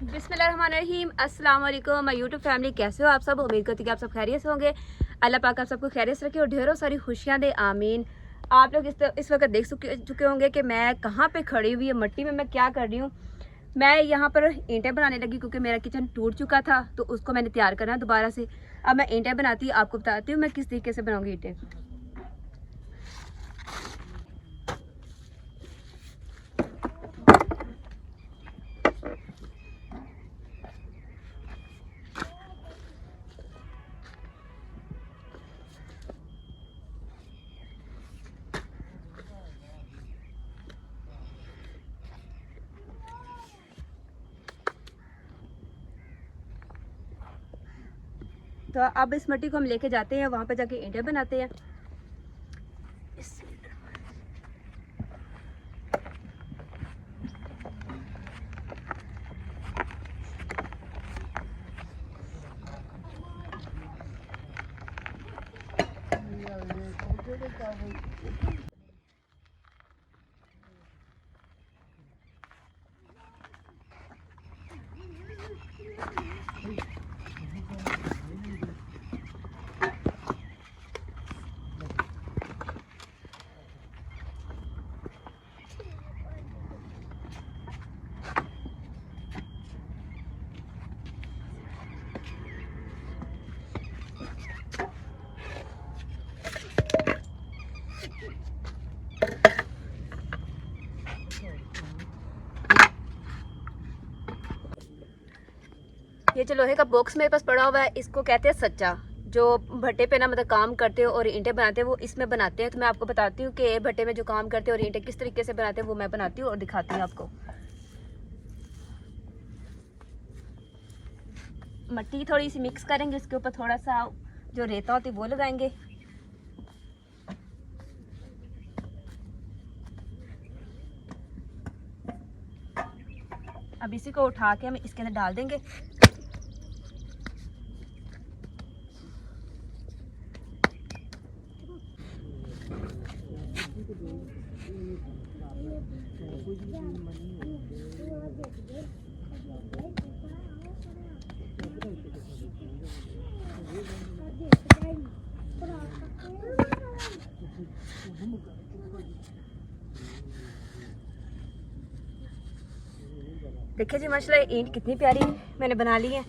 बिस्मिल्लाहिर्रहमानिर्रहीम। अस्सलाम वालेकुम माय यूट्यूब फैमिली, कैसे हो आप सब। उम्मीद करती कि आप सब खैरियत से होंगे। अल्लाह पाक आप सबको खैरियत से रखे और ढेरों सारी खुशियां दे, आमीन। आप लोग इस वक्त देख चुके होंगे कि मैं कहाँ पे खड़ी हुई है, मिट्टी में मैं क्या कर रही हूँ। मैं यहाँ पर ईंटें बनाने लगी क्योंकि मेरा किचन टूट चुका था, तो उसको मैंने तैयार करना है दोबारा से। अब मैं ईंटें बनाती हूँ, आपको बताती हूँ मैं किस तरीके से बनाऊँगी ईंटें। तो अब इस मिट्टी को हम लेके जाते हैं, वहाँ पे जाके ईंटें बनाते हैं। ये जो लोहे का बॉक्स मेरे पास पड़ा हुआ है, इसको कहते हैं सच्चा। जो भट्टे पे ना मतलब काम करते हो और ईंटें बनाते हैं, वो इसमें बनाते हैं। तो मैं आपको बताती हूँ कि भट्टे में जो काम करते हैं और ईंटें किस तरीके से बनाते हैं, वो मैं बनाती हूँ और दिखाती हूँ आपको। मिट्टी थोड़ी सी मिक्स करेंगे, उसके ऊपर थोड़ा सा जो रेता होती है वो लगाएंगे। अब इसी को उठा के हम इसके अंदर डाल देंगे। देखिए जी माशाल्लाह ईंट कितनी प्यारी मैंने बना ली है।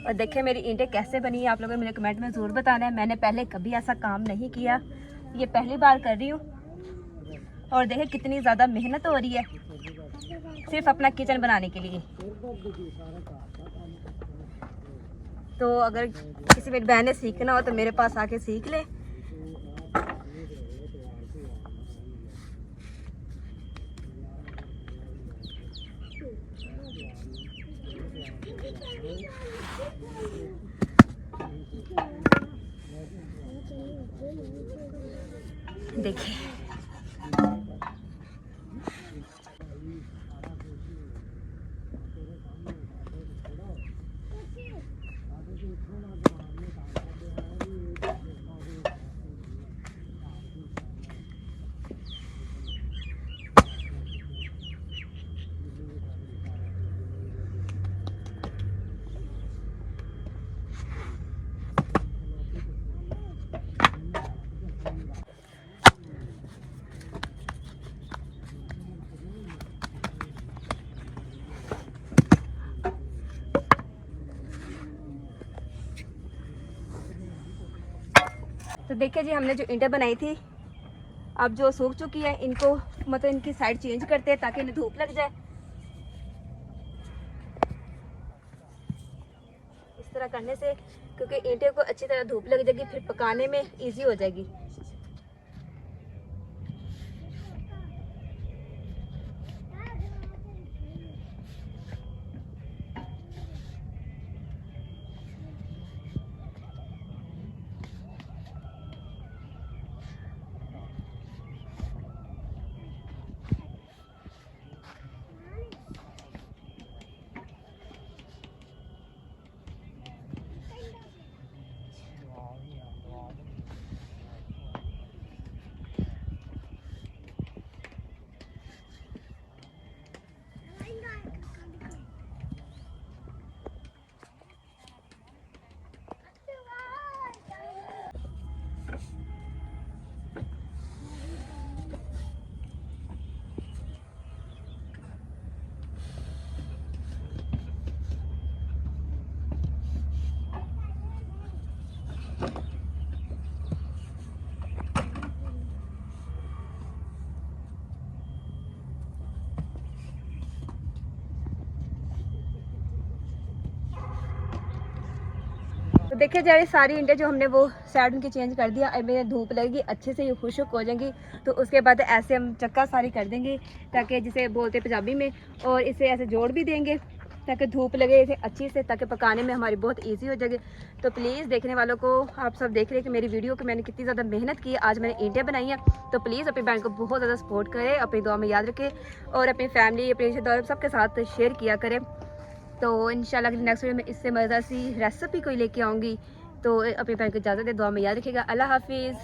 और देखिए मेरी ईंटें कैसे बनी है, आप लोगों ने मुझे कमेंट में ज़रूर बताना है। मैंने पहले कभी ऐसा काम नहीं किया, ये पहली बार कर रही हूँ। और देखिए कितनी ज़्यादा मेहनत हो रही है सिर्फ अपना किचन बनाने के लिए। तो अगर किसी मेरी बहन ने सीखना हो तो मेरे पास आके सीख ले। देखिए तो देखिए जी हमने जो ईंटें बनाई थी अब जो सूख चुकी है, इनको मतलब इनकी साइड चेंज करते हैं ताकि इन्हें धूप लग जाए। इस तरह करने से क्योंकि ईंटें को अच्छी तरह धूप लग जाएगी, फिर पकाने में इजी हो जाएगी। तो देखिए जाए सारी ईंटें जो हमने वो साइड उनकी चेंज कर दिया। अब में धूप लगेगी अच्छे से, ये खुश्क हो जाएंगी। तो उसके बाद ऐसे हम चक्का सारी कर देंगे, ताकि जिसे बोलते पंजाबी में, और इसे ऐसे जोड़ भी देंगे ताकि धूप लगे इसे अच्छी से, ताकि पकाने में हमारी बहुत इजी हो जाएगी। तो प्लीज़ देखने वालों को, आप सब देख रहे हैं कि मेरी वीडियो को मैंने कितनी ज़्यादा मेहनत की, आज मैंने ईंटें बनाई हैं। तो प्लीज़ अपनी बहन को बहुत ज़्यादा सपोर्ट करें, अपनी दुआ में याद रखें, और अपनी फैमिली, अपने रिश्तेदार सबके साथ शेयर किया करें। तो इंशाल्लाह नेक्स्ट वीडियो में इससे मज़ेदार सी रेसिपी कोई लेके आऊँगी। तो अपनी बहन को इजाज़त दे, दुआ में याद रखिएगा। अल्लाह हाफिज़।